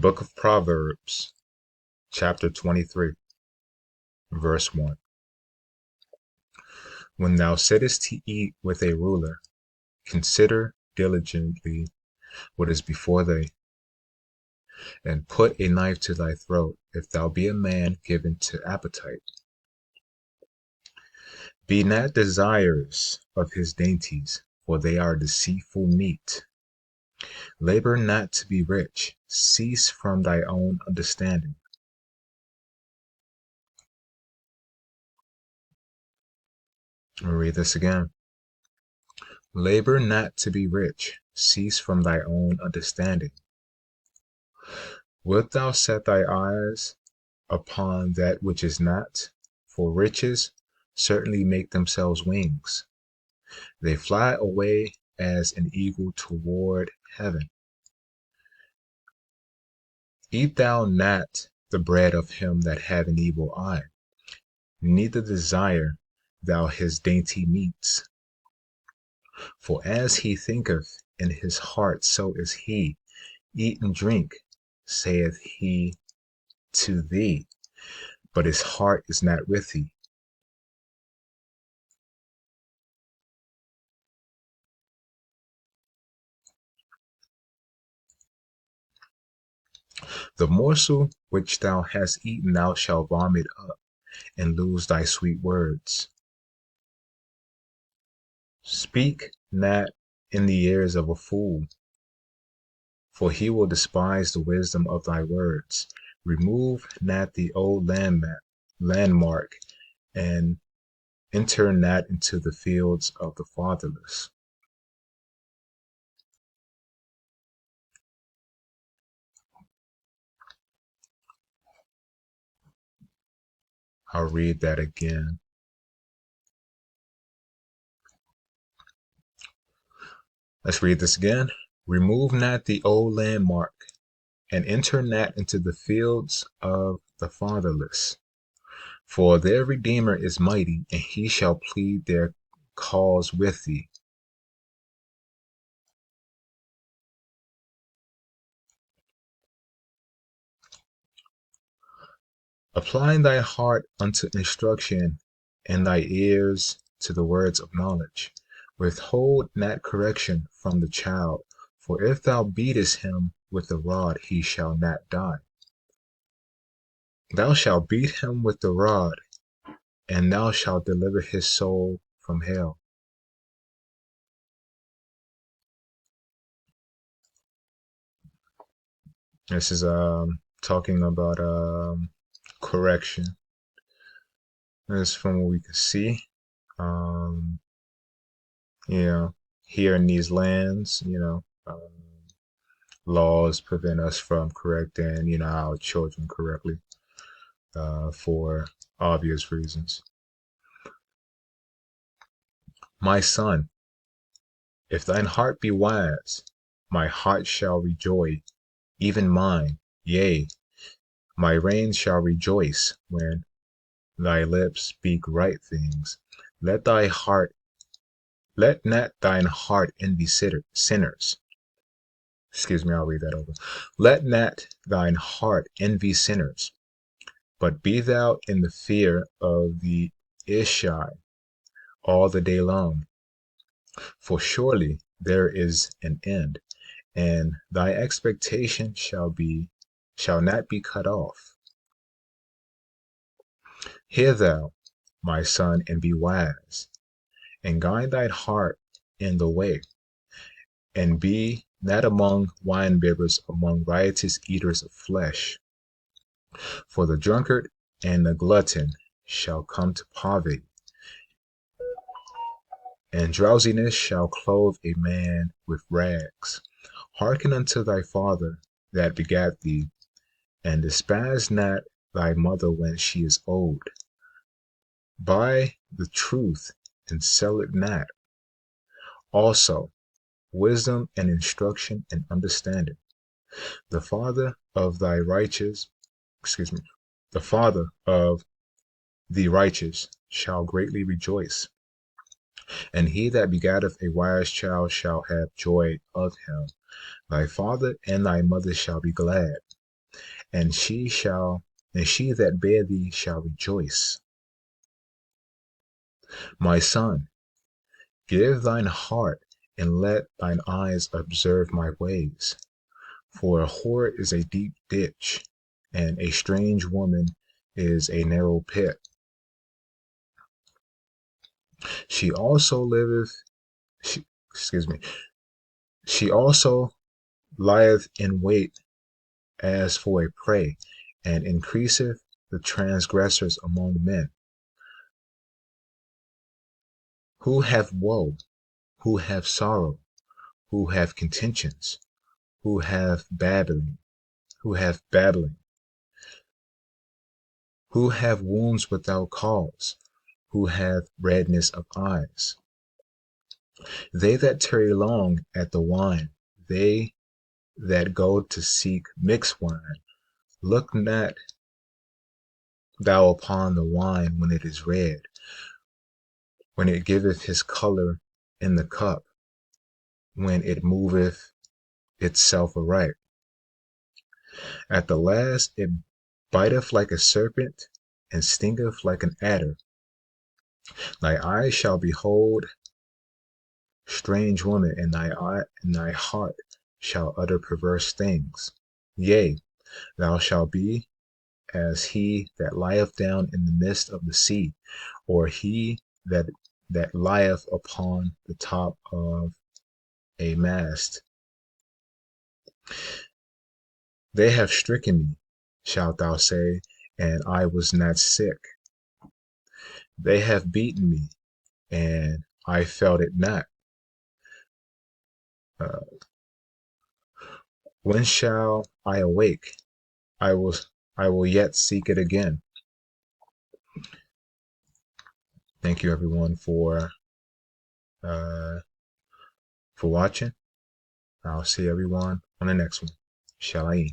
Book of Proverbs, Chapter 23, verse 1. When thou sittest to eat with a ruler, consider diligently what is before thee, and put a knife to thy throat, if thou be a man given to appetite. Be not desirous of his dainties, for they are deceitful meat. Labor not to be rich, cease from thy own understanding. I'll read this again. Labor not to be rich, cease from thy own understanding. Wilt thou set thy eyes upon that which is not? For riches certainly make themselves wings. They fly away as an eagle toward heaven. Eat thou not the bread of him that hath an evil eye, neither desire thou his dainty meats. For as he thinketh in his heart, so is he. Eat and drink, saith he to thee, but his heart is not with thee. The morsel which thou hast eaten thou shalt vomit up, and lose thy sweet words. Speak not in the ears of a fool, for he will despise the wisdom of thy words. Remove not the old landmark, and enter not into the fields of the fatherless. I'll read that again. Let's read this again. Remove not the old landmark, and enter not into the fields of the fatherless. For their Redeemer is mighty, and he shall plead their cause with thee. Apply thy heart unto instruction, and thy ears to the words of knowledge. Withhold not correction from the child, for if thou beatest him with the rod, he shall not die. Thou shalt beat him with the rod, and thou shalt deliver his soul from hell. This is talking about correction. This is from what we can see. Here in these lands, laws prevent us from correcting, our children correctly, for obvious reasons. My son, if thine heart be wise, my heart shall rejoice, even mine, yea, my reins shall rejoice when thy lips speak right things. Let not thine heart envy sinners. Excuse me, I'll read that over. Let not thine heart envy sinners, but be thou in the fear of the Ishai all the day long. For surely there is an end, and thy expectation shall not be cut off. Hear thou, my son, and be wise, and guide thy heart in the way, and be not among winebibbers, among riotous eaters of flesh. For the drunkard and the glutton shall come to poverty, and drowsiness shall clothe a man with rags. Hearken unto thy father that begat thee, and despise not thy mother when she is old. Buy the truth and sell it not. Also, wisdom and instruction and understanding. The father of the righteous shall greatly rejoice, and he that begetteth a wise child shall have joy of him. Thy father and thy mother shall be glad, and she that bare thee shall rejoice. My son, give thine heart, and let thine eyes observe my ways. For a whore is a deep ditch, and a strange woman is a narrow pit. She also liveth, she, excuse me, she also lieth in wait as for a prey, and increaseth the transgressors among men. Who have woe, who have sorrow, who have contentions, who have babbling, who have babbling, who have wounds without cause, who have redness of eyes. They that tarry long at the wine, they that go to seek mixed wine, look not thou upon the wine when it is red, when it giveth his color in the cup, when it moveth itself aright. At the last it biteth like a serpent, and stingeth like an adder. Thy eyes shall behold strange women, and thy heart shall utter perverse things. Yea, thou shalt be as he that lieth down in the midst of the sea, or he that lieth upon the top of a mast. They have stricken me, shalt thou say, and I was not sick. They have beaten me, and I felt it not. Uh, when shall I awake? I will yet seek it again. Thank you everyone uh, for watching. I'll see everyone on the next one. Shalom.